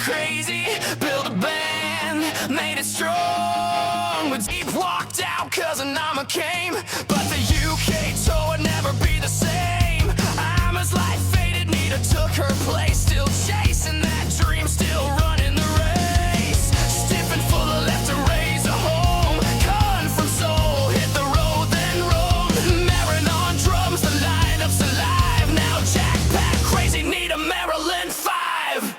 crazy, built a band, made it strong. But Deep walked out cause an armor came, but the UK tour would never be the same. Irma's life faded, Nita took her place, still chasing that dream, still running the race. Stiff and full of left to raise a home, cut from soul, hit the road then roam. Marin on drums, the lineup's alive. Now Jack Pack, crazy Nita, Maryland 5.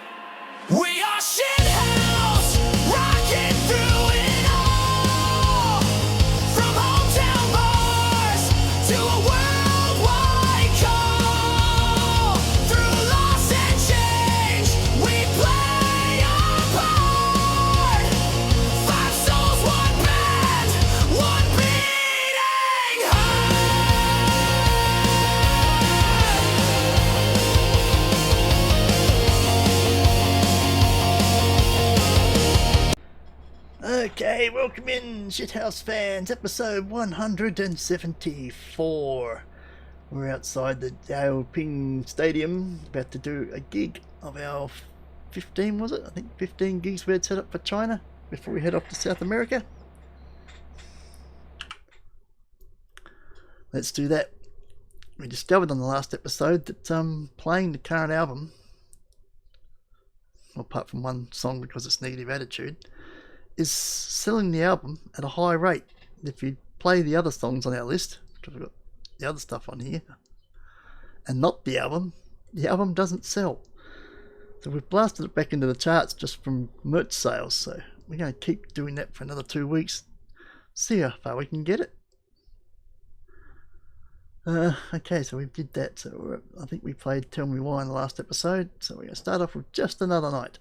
We are Schitthouse, rocking through it all. From hometown bars to a worldwide call. Through loss and change, we play our part. 5 souls, 1 band, 1 beating heart. Okay, welcome in, Schitthouse fans, episode 174. We're outside the Yale Ping Stadium, about to do a gig of our 15, was it? I think 15 gigs we had set up for China before we head off to South America. Let's do that. We discovered on the last episode that playing the current album, apart from one song because it's Negative Attitude, is selling the album at a high rate. If you play the other songs on our list, because we've got the other stuff on here, and not the album doesn't sell. So we've blasted it back into the charts just from merch sales, so we're going to keep doing that for another 2 weeks, see how far we can get it. Okay, so we did that. So I think we played Tell Me Why in the last episode, so we're going to start off with Just Another Night.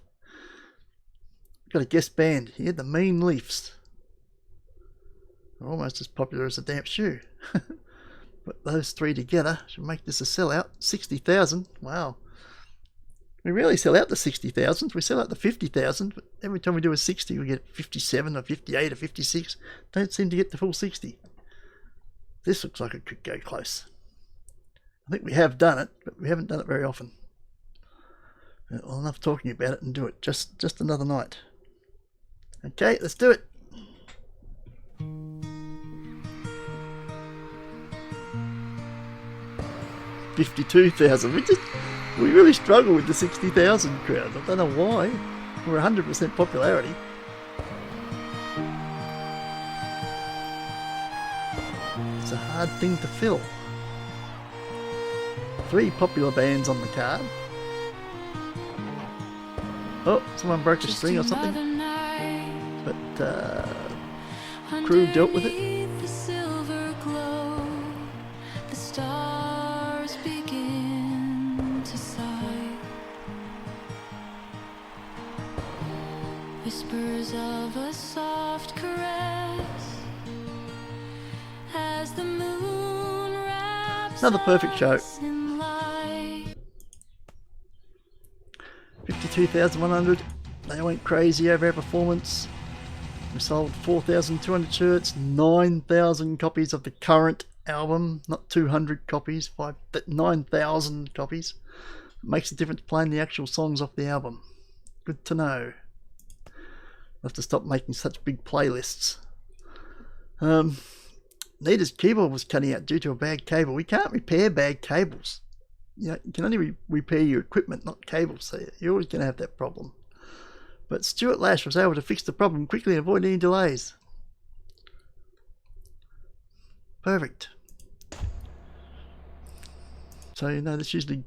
Got a guest band here, the Mean Leafs. They're almost as popular as a damp shoe. But those 3 together should make this a sellout. 60,000. Wow. We rarely sell out the 60,000. We sell out the 50,000. But every time we do a 60, we get 57 or 58 or 56. Don't seem to get the full 60. This looks like it could go close. I think we have done it, but we haven't done it very often. Well, enough talking about it and do it. Just another night. Okay, let's do it. $52,000. We really struggle with the 60,000 crowd. I don't know why. We're 100% popularity. It's a hard thing to fill. 3 popular bands on the card. Oh, someone broke a string or something. But crew dealt with it. The silver glow, the stars begin to sigh. Whispers of a soft caress as the moon wraps Another perfect show. us in light. 52,100. They went crazy over our performance. We sold 4,200 shirts, 9,000 copies of the current album, not 200 copies, 9,000 copies. It makes a difference playing the actual songs off the album. Good to know. We'll have to stop making such big playlists. Nita's keyboard was cutting out due to a bad cable. We can't repair bad cables. You can only repair your equipment, not cables, so you're always going to have that problem. But Stuart Lash was able to fix the problem quickly and avoid any delays. Perfect. So, this usually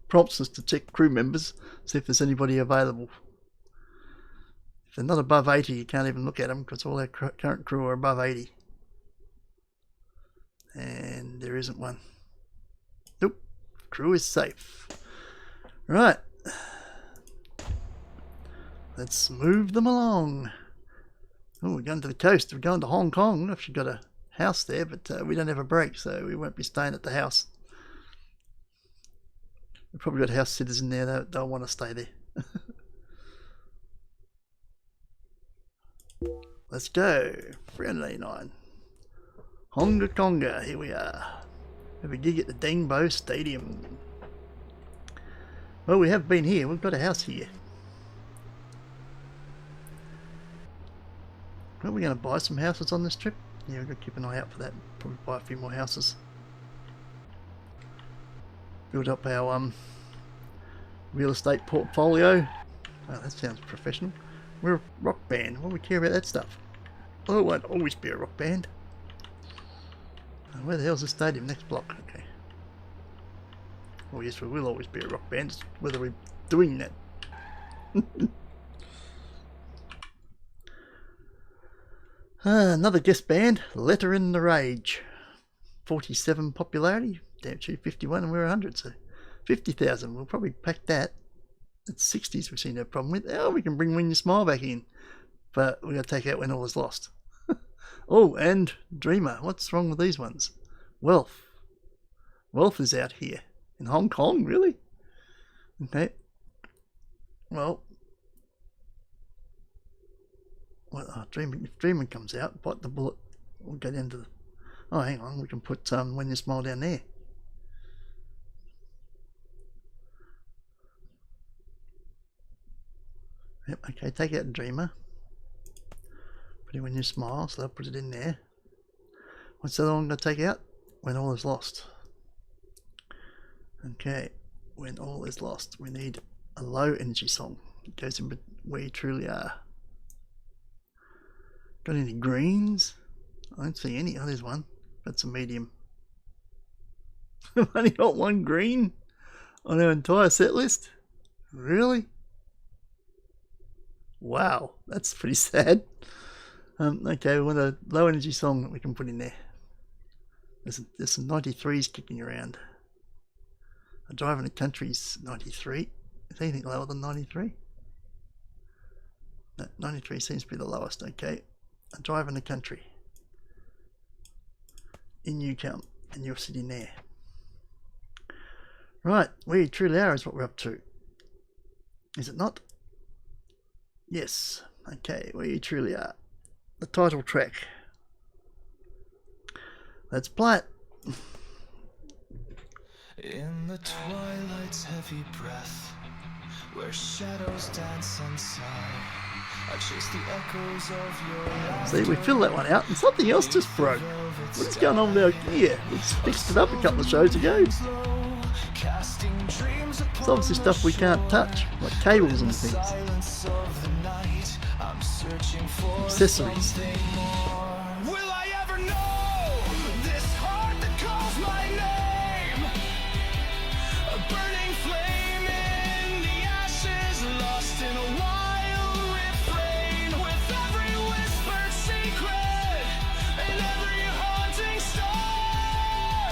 prompts us to check crew members, see if there's anybody available. If they're not above 80, you can't even look at them because all our current crew are above 80. And there isn't one. Nope. Crew is safe. Right. Let's move them along. Oh, we're going to the coast. We're going to Hong Kong. I've got a house there, but we don't have a break, so we won't be staying at the house. We've probably got house sitters in there. They'll want to stay there. Let's go. 389. Honga Konga. Here we are. We have a gig at the Dengbo Stadium. Well, we have been here. We've got a house here. Are we going to buy some houses on this trip? Yeah, we've got to keep an eye out for that. Probably buy a few more houses. Build up our real estate portfolio. Oh, that sounds professional. We're a rock band. What do we care about that stuff? Oh, it won't always be a rock band. Where the hell's the stadium? Next block. Okay. Well, yes, we will always be a rock band. It's whether we're doing that. Another guest band, Letter in the Rage. 47 popularity. Damn, 51 and we're 100, so 50,000. We'll probably pack that. It's 60s we've seen no problem with. Oh, we can bring When You Smile back in. But we're going to take out When All Is Lost. Oh, and Dreamer. What's wrong with these ones? Wealth. Wealth is out here. In Hong Kong, really? Okay. Well, Dreamer, if Dreamer comes out, bite the bullet. We'll go down to the... Oh, hang on. We can put When You Smile down there. Yep, okay, take out Dreamer. Put it When You Smile, so they'll put it in there. What's the other one going to take out? When All Is Lost. Okay, When All Is Lost. We need a low energy song. It goes in Where You Truly Are. Got any greens? I don't see any. Oh, there's one. That's a medium. I've only got one green on our entire set list. Really? Wow, that's pretty sad. Okay, we want a low energy song that we can put in there. There's some 93s kicking around. A Drive in the Country's 93. Is anything lower than 93? No, 93 seems to be the lowest. Okay, A Drive in the Country. In you come, and you're sitting there. Right, Where You Truly Are is what we're up to. Is it not? Yes. Okay, Where You Truly Are. The title track. Let's play it. In the twilight's heavy breath, where shadows dance inside, I chase the echoes of your... See, we filled that one out and something else just broke. What's going on with our gear? We fixed it up a couple of shows ago. It's obviously stuff we can't touch, like cables and things. Accessories. Will I ever know this heart that calls my name? A burning flame in the ashes, lost in a wild refrain, with every whispered secret and every haunting star.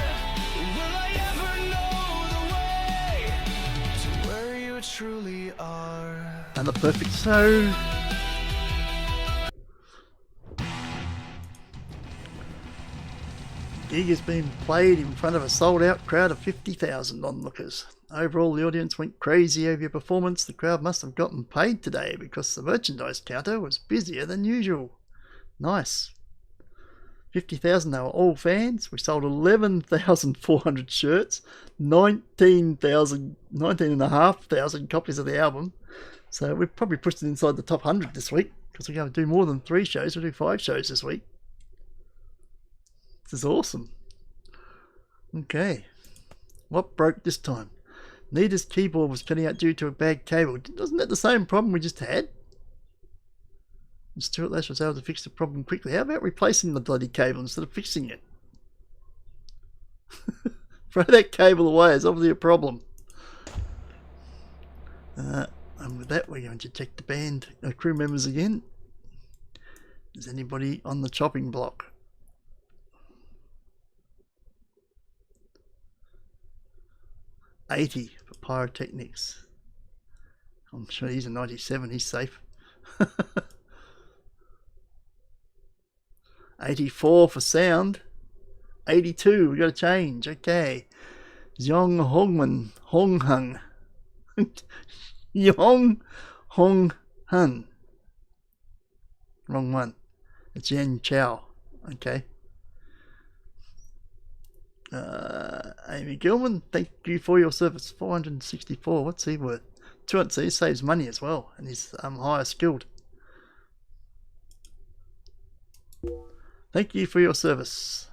Will I ever know the way to where you truly are? And the perfect so. Gig has been played in front of a sold-out crowd of 50,000 onlookers. Overall, the audience went crazy over your performance. The crowd must have gotten paid today because the merchandise counter was busier than usual. Nice. 50,000, they were all fans. We sold 11,400 shirts, 19,500 copies of the album. So we've probably pushed it inside the top 100 this week because we're going to do more than 3 shows. We'll do 5 shows this week. This is awesome. Okay. What broke this time? Nita's keyboard was cutting out due to a bad cable. Wasn't that the same problem we just had? And Stuart Lash was able to fix the problem quickly. How about replacing the bloody cable instead of fixing it? Throw that cable away. It's obviously a problem. And with that, we're going to check the band crew members again. Is anybody on the chopping block? 80 for pyrotechnics. I'm sure he's a 97, he's safe. 84 for sound. 82, we got to change. Okay. Zhong Hongman. Hong Hung. Yong Hong Hun. Wrong one. It's Yan Chow. Okay. Amy Gilman, thank you for your service. 464. What's he worth? 200. So he saves money as well, and he's higher skilled. Thank you for your service.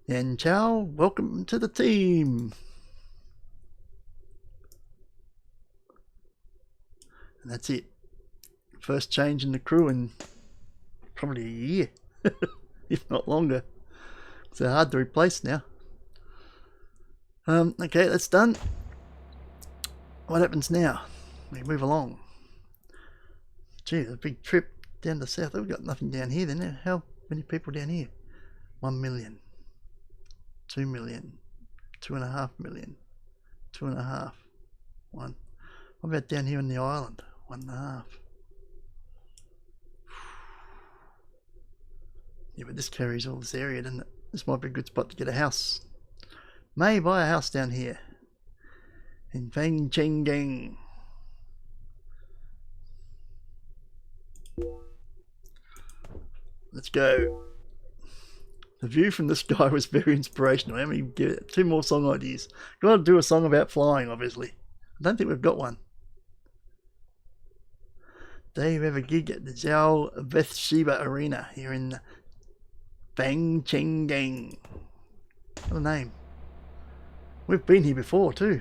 And Chow, welcome to the team. And that's it. First change in the crew in probably a year, if not longer. So hard to replace now. Okay, that's done. What happens now? We move along. Gee, a big trip down the south. We've got nothing down here then. How many people down here? 1 million. 2 million. 2.5 million. 2.5. 1. What about down here in the island? 1.5. Yeah, but this carries all this area, doesn't it? This might be a good spot to get a house. May buy a house down here. In Fang Cheng Gang. Let's go. The view from the sky was very inspirational. Let me give it 2 more song ideas. Got to do a song about flying, obviously. I don't think we've got one. They have a gig at the Zhao Bathsheba Arena here in Fang Cheng Gang. What a name. We've been here before too.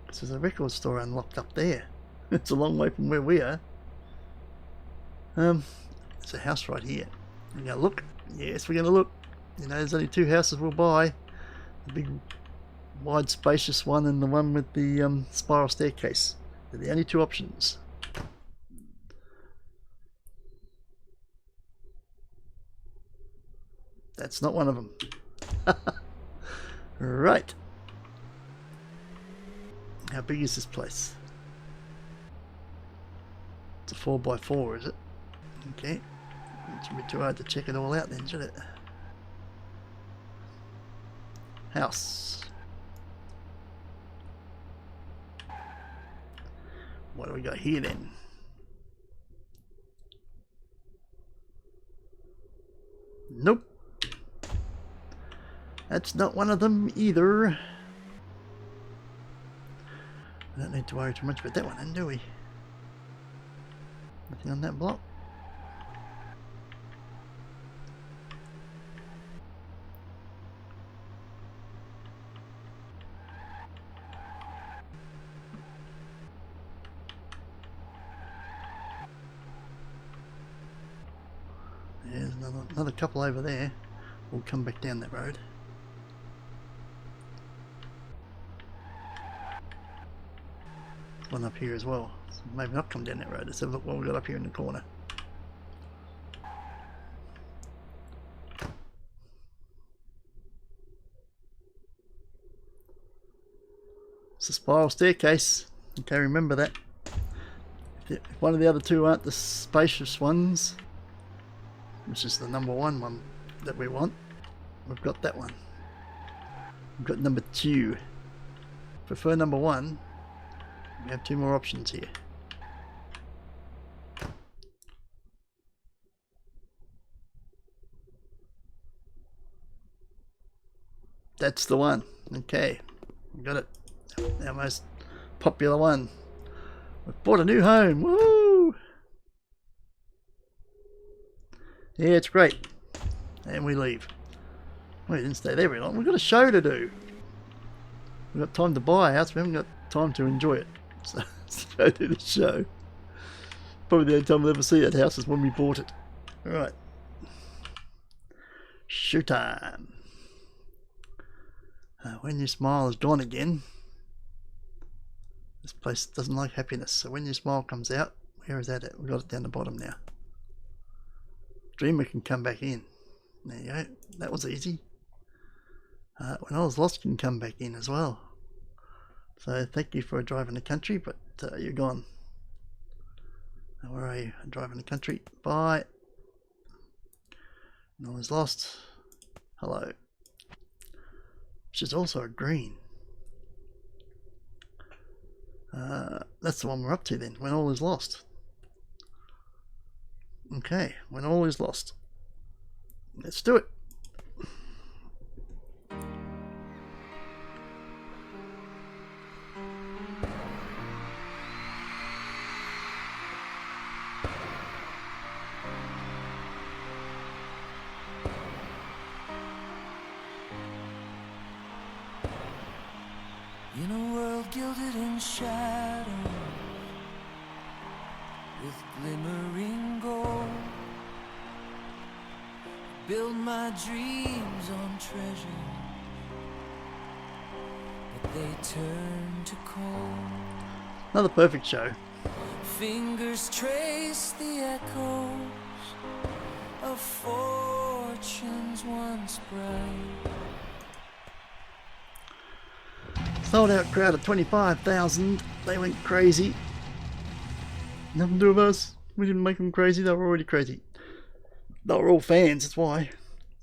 Because there's a record store unlocked up there. It's a long way from where we are. There's a house right here. We're going to look. Yes, we're going to look. You know, there's only 2 houses we'll buy. The big, wide, spacious one and the one with the spiral staircase. They're the only 2 options. That's not one of them. Right. How big is this place? It's a 4x4, is it? Okay. It should be too hard to check it all out then, should it? House. What do we got here then? Nope. That's not one of them either. I don't need to worry too much about that one then, do we? Nothing on that block. There's another couple over there. We'll come back down that road. One up here as well. So maybe not come down that road. Let's have a look what we've got up here in the corner. It's a spiral staircase. Okay, remember that. If one of the other 2 aren't the spacious ones, which is the number 1 one that we want, we've got that one. We've got number 2. Prefer number 1. We have 2 more options here. That's the one. Okay, we got it. Our most popular one. We've bought a new home. Woo! Yeah, it's great. And we leave. We didn't stay there very long. We've got a show to do. We've got time to buy a house. We haven't got time to enjoy it. So let's go do the show. Probably the only time we'll ever see that house is when we bought it. Alright. Showtime. When your smile is gone again. This place doesn't like happiness. So when your smile comes out, where is that at? We've got it down the bottom now. Dreamer can come back in. There you go. That was easy. When I was lost can come back in as well. So thank you for driving the country, but you're gone. Now, where are you? Driving the country. Bye. No one's lost. Hello. Which is also a green. That's the one we're up to then. When all is lost. Okay. When all is lost. Let's do it. In a world gilded in shadow, with glimmering gold, build my dreams on treasure, but they turn to cold. Another perfect show. Fingers trace the echoes of fortunes once bright. Sold out crowd of 25,000. They went crazy. Nothing to do with us. We didn't make them crazy. They were already crazy. They were all fans. That's why.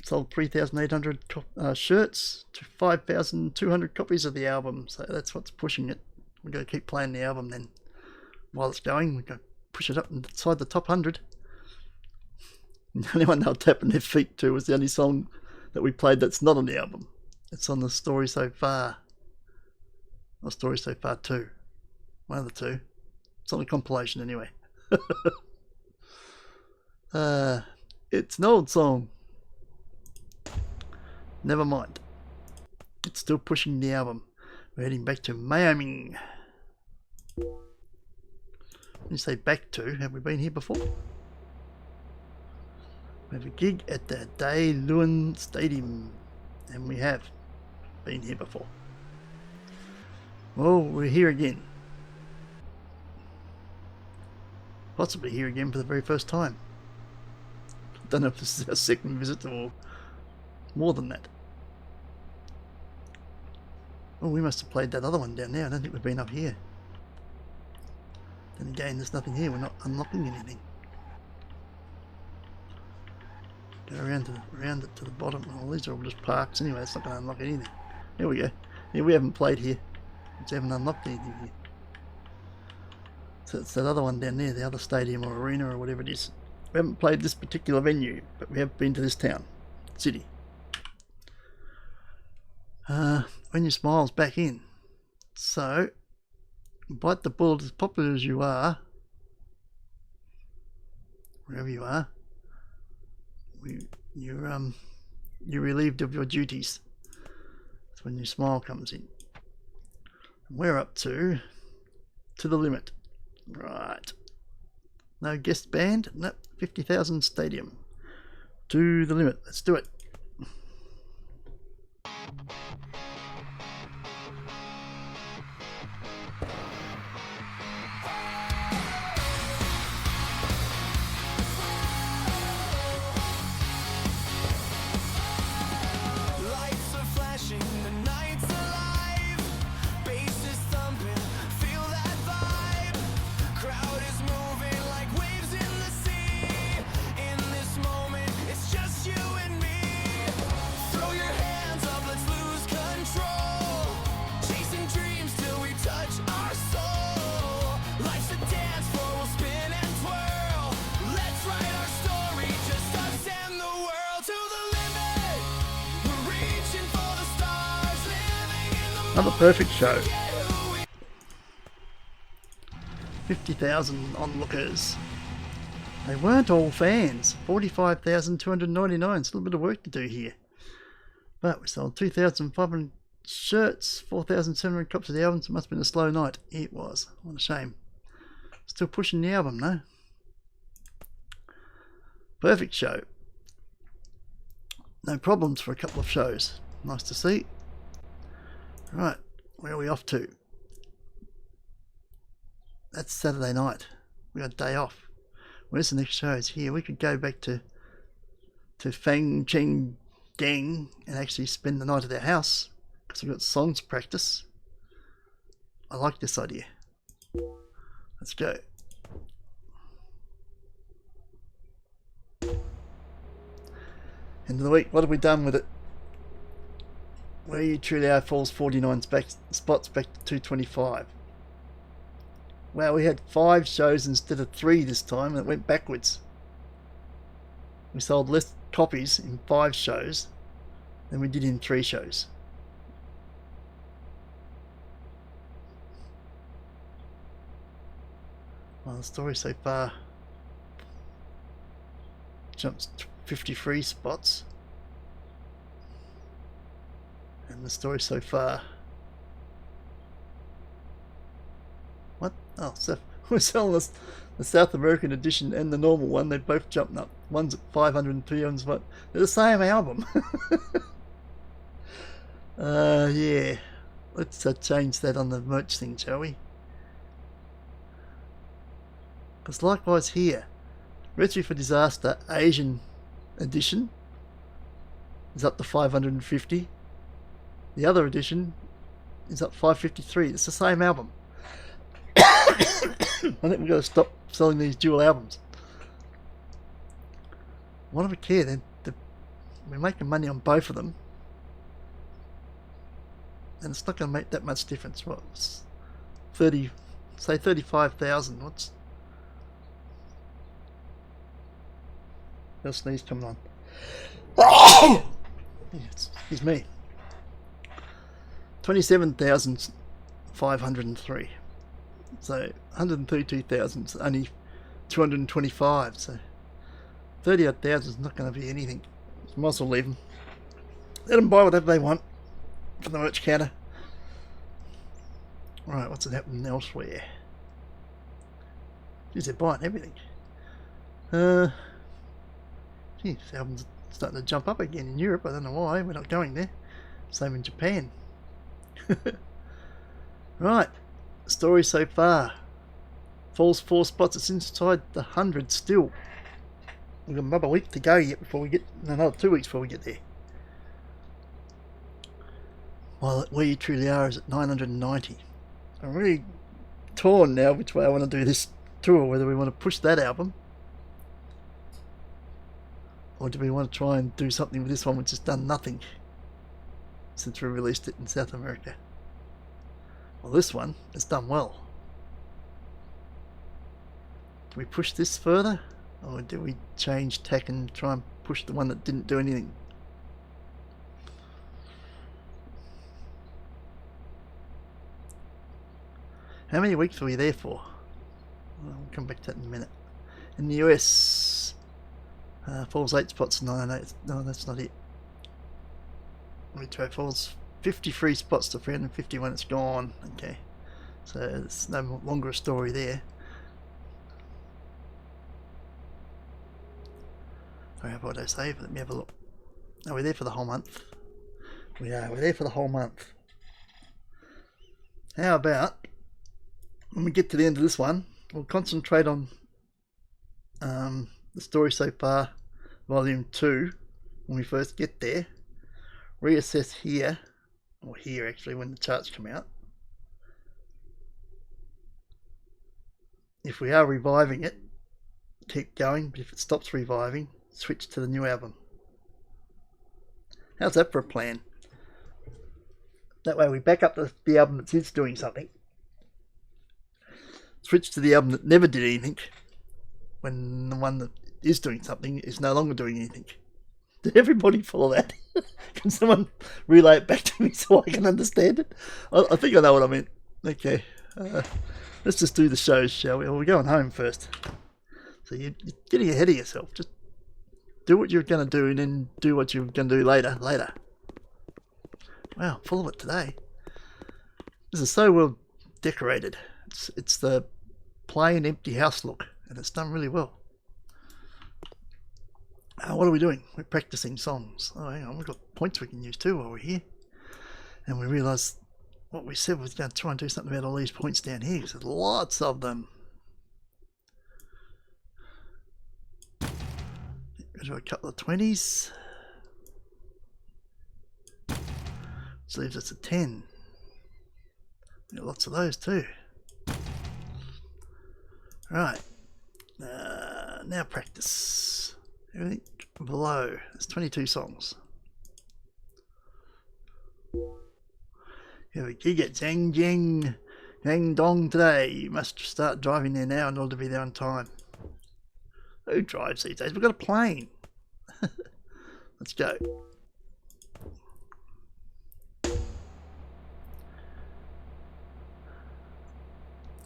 Sold 3,800 shirts to 5,200 copies of the album. So that's what's pushing it. We've got to keep playing the album then. While it's going, we've got to push it up inside the top 100. The only one they were tapping their feet to was the only song that we played that's not on the album. It's on the Story So Far. Or Story So Far 2. One of the two. It's on a compilation anyway. It's an old song. Never mind. It's still pushing the album. We're heading back to Miami. When you say back to, have we been here before? We have a gig at the Day Lewin Stadium. And we have been here before. Well, we're here again. Possibly here again for the very first time. Don't know if this is our second visit or more than that. Oh, we must have played that other one down there. I don't think we've been up here. Then again, there's nothing here. We're not unlocking anything. Go around it to the bottom. Oh, these are all just parks anyway. It's not going to unlock anything. Here we go. Yeah, we haven't played here. We haven't unlocked anything here. So it's that other one down there, the other stadium or arena or whatever it is. We haven't played this particular venue, but we have been to this town, city. When you smile's back in. So, bite the bullet, as popular as you are, wherever you are, you're relieved of your duties. That's when your smile comes in. And we're up to the limit. Right. No guest band? Nope. 50,000 stadium. To the limit. Let's do it. Lights are flashing, the night's alive. Bass is thumping, feel that vibe. Crowd is moving like waves in the sea. In this moment, it's just you and me. Throw your hands up, let's lose control. Chasing dreams till we touch our soul. Life's a dance floor, we'll spin and twirl. Let's write our story, just us and the world to the limit. We're reaching for the stars, living in the Another perfect show. 50,000 onlookers. They weren't all fans. 45,299. Still a bit of work to do here. But we sold 2,500 shirts, 4,700 copies of the album. So it must have been a slow night. It was. What a shame. Still pushing the album, no? Perfect show. No problems for a couple of shows. Nice to see. Right, where are we off to? That's Saturday night. We got a day off. Where's the next show? It's here. We could go back to Fang Cheng Gang and actually spend the night at their house because we've got songs to practice. I like this idea. Let's go. End of the week. What have we done with it? Where You Truly Are falls 49 spots back to 225. Wow, we had 5 shows instead of 3 this time, and it went backwards. We sold less copies in 5 shows than we did in 3 shows. Well, the story so far jumps 53 spots. And the story so far What? Oh, so we're selling us the South American edition and the normal one. They're both jumping up. One's at 503, one's what? They're the same album. Yeah. Let's change that on the merch thing, shall we? Because likewise here, Recipe for Disaster Asian edition is up to 550. The other edition is up to 553. It's the same album. I think we've got to stop selling these dual albums. What do we care? We're making money on both of them. And it's not going to make that much difference. What? Say 35,000. What's... There's a sneeze coming on. Yeah, excuse me. 27,503. So 132,000 is only 225. So 30,000 is not going to be anything. Might as well leave them. Let them buy whatever they want from the merch counter. Right, what's happening elsewhere? Geez, they're buying everything. Geez, the album's starting to jump up again in Europe. I don't know why. We're not going there. Same in Japan. Right, story so far. Falls 4 spots. It's inside the 100 still. We've got another week to go yet before we get... Another 2 weeks before we get there. While Where You Truly Are is at 990. I'm really torn now which way I want to do this tour. Whether we want to push that album, or do we want to try and do something with this one which has done nothing since we released it in South America. Well, this one has done well. Do we push this further, or do we change tack and try and push the one that didn't do anything? How many weeks were we there for? Well, we'll come back to that in a minute. In the US, falls 8 spots, 908. No, that's not it. Retro falls 53 spots to 350 when it's gone. Okay, so it's no longer a story there. Alright, what did I say? Let me have a look. No, we're there for the whole month. We are. We're there for the whole month. How about when we get to the end of this one, we'll concentrate on the story so far, volume 2, when we first get there. Reassess here, or here actually, when the charts come out. If we are reviving it, keep going, but if it stops reviving, switch to the new album. How's that for a plan? That way we back up the album that is doing something, switch to the album that never did anything when the one that is doing something is no longer doing anything. Did everybody follow that? Can someone relay it back to me so I can understand it? I think I know what I meant. Okay, let's just do the shows, shall we? Well, we're going home first. So you're getting ahead of yourself. Just do what you're going to do and then do what you're going to do later. Wow, full of it today. This is so well decorated. It's the plain empty house look, and it's done really well. What are we doing? We're practicing songs. Oh, hang on, we've got points we can use too while we're here. And we realised what we said was going to try and do something about all these points down here, because there's lots of them. There's a couple of 20s. Which leaves us at 10. We've got lots of those too. Right. Now practice. Everything below. There's 22 songs. You have a gig at Zhang Dong today. You must start driving there now in order to be there on time. Who drives these days? We've got a plane. Let's go.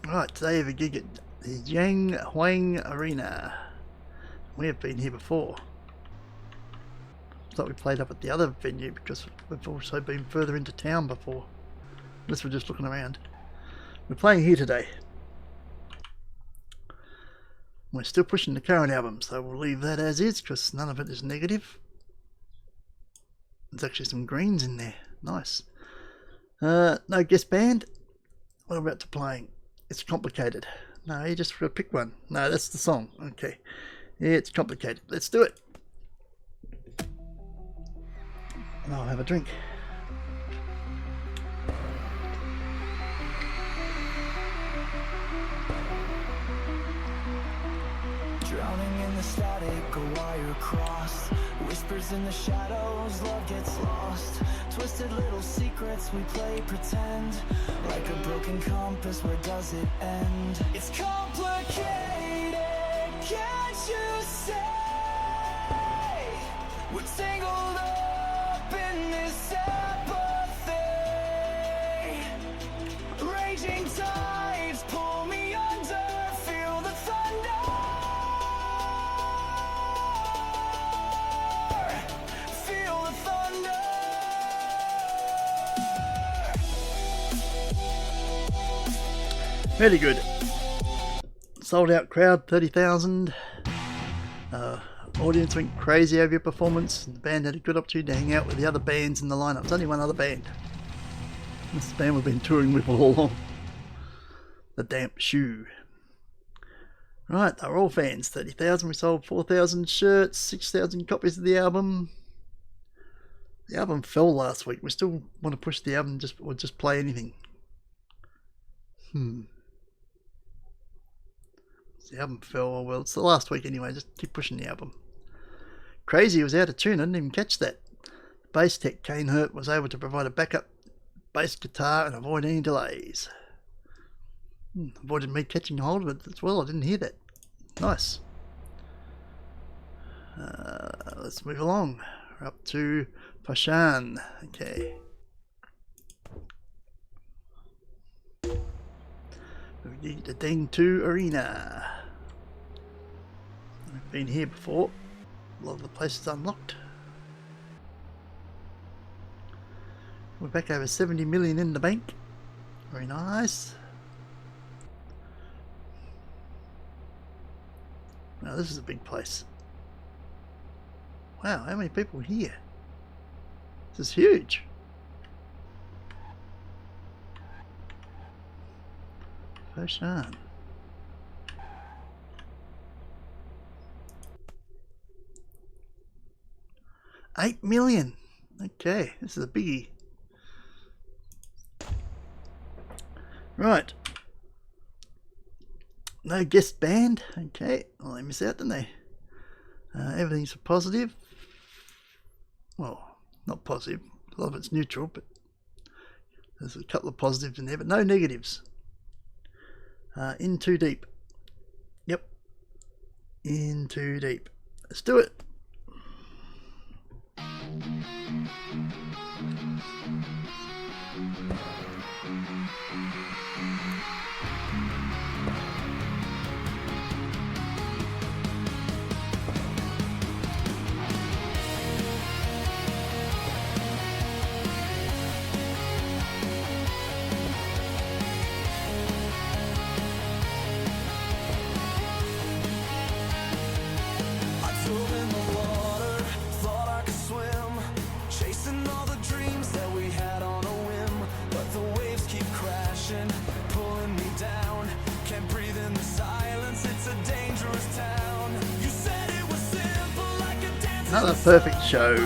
Right, today we have a gig at the Yang Huang Arena. We have been here before. It's like we played up at the other venue because we've also been further into town before. Unless we're just looking around. We're playing here today. We're still pushing the current album, so we'll leave that as is because none of it is negative. There's actually some greens in there. Nice. No guest band. What about to playing? It's complicated. No, you just pick one. No, that's the song. Okay. Yeah, it's complicated. Let's do it. And I'll have a drink. Drowning in the static, a wire crossed. Whispers in the shadows, love gets lost. Twisted little secrets, we play pretend. Like a broken compass, where does it end? It's complicated, can't you say? We're tangled up in this apathy. Raging tides pull me under, feel the thunder. Feel the thunder. Very good. Sold out crowd, 30,000. Audience went crazy over your performance. The band had a good opportunity to hang out with the other bands in the lineup. There's only one other band. This band we've been touring with all along. The Damp Shoe. Right, they were all fans. 30,000. We sold 4,000 shirts, 6,000 copies of the album. The album fell last week. We still want to push the album or just play anything. The album fell. Well, it's the last week anyway. Just keep pushing the album. Crazy was out of tune. I didn't even catch that. Bass tech Kane Hurt was able to provide a backup bass guitar and avoid any delays. Avoided me catching hold of it as well. I didn't hear that. Nice. Let's move along. We're up to Fashan. Okay. We need the Ding 2 Arena. We've been here before. A lot of the places unlocked. We're back over 70 million in the bank. Very nice. Now this is a big place. Wow, how many people here? This is huge. Fashan. 8 million. Okay, this is a biggie. Right. No guest band. Okay, well, they miss out, didn't they? Everything's positive. Well, not positive. A lot of it's neutral, but there's a couple of positives in there, but no negatives. In too deep. Yep. In too deep. Let's do it. Another perfect show.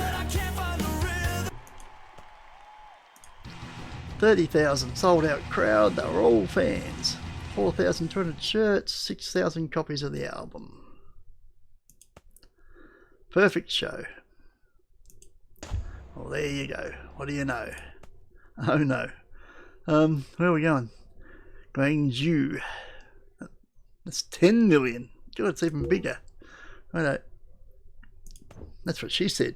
30,000 sold out crowd. They were all fans. 4,200 shirts, 6,000 copies of the album. Perfect show. Well, there you go. What do you know? Oh no. Where are we going? Gwangju. That's 10 million. God, it's even bigger. Righto. That's what she said.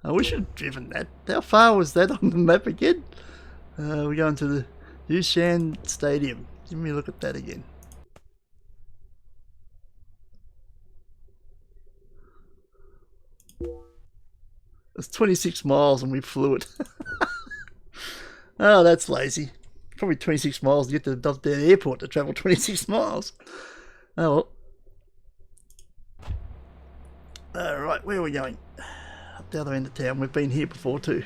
We should have driven that. How far was that on the map again? We're going to the Yushan Stadium. Give me a look at that again. It's 26 miles and we flew it. Oh, that's lazy. Probably 26 miles to get to the Doddsdale Airport to travel 26 miles. Oh well. Right, where are we going? Up the other end of town. We've been here before too.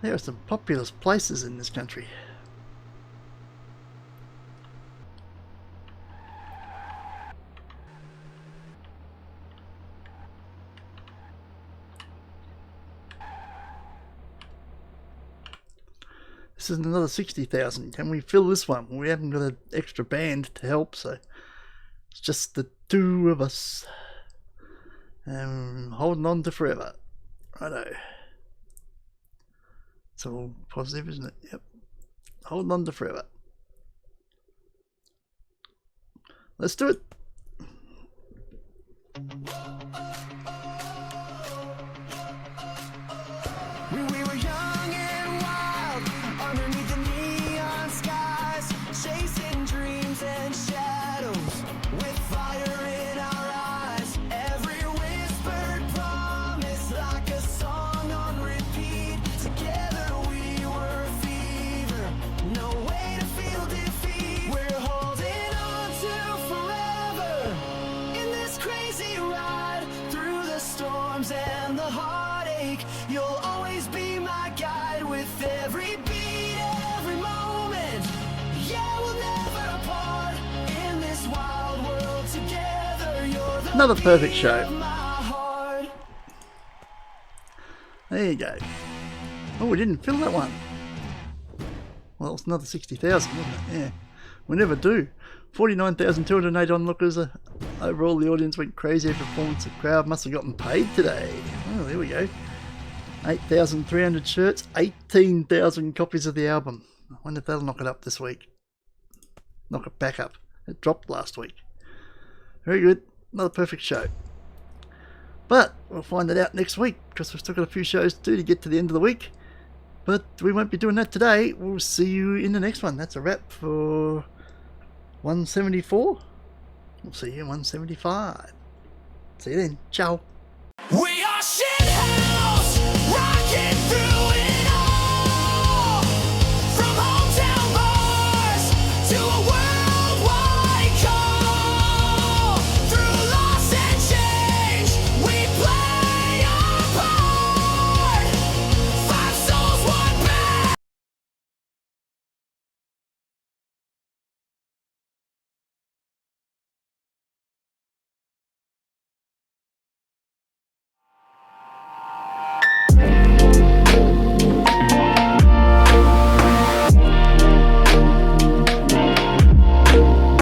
There are some populous places in this country. This is another 60,000. Can we fill this one? We haven't got an extra band to help, so it's just the two of us. Holding on to forever. Righto. It's all positive, isn't it? Yep. Holding on to forever. Let's do it. We were young and wild, underneath the neon skies, chasing dreams and shadows, with fire in our eyes. Every whispered promise like a song on repeat. Together we were fever, no way to feel defeat. We're holding on to forever in this crazy ride through the storms and the heartache. You'll always be my guide with every beat, every moment. Yeah, we'll never part in this wild world together. You're the Another perfect beat show. of my heart. There you go. Oh, we didn't fill that one. Well, it's another 60,000, isn't it? Yeah. We never do. 49,208 onlookers. Overall, the audience went crazy. Performance, the crowd must have gotten paid today. Oh, there we go. 8,300 shirts, 18,000 copies of the album. I wonder if that'll knock it up this week. Knock it back up. It dropped last week. Very good. Another perfect show. But we'll find it out next week because we've still got a few shows to do to get to the end of the week. But we won't be doing that today. We'll see you in the next one. That's a wrap for 174. We'll see you in 175. See you then. Ciao. We are shit.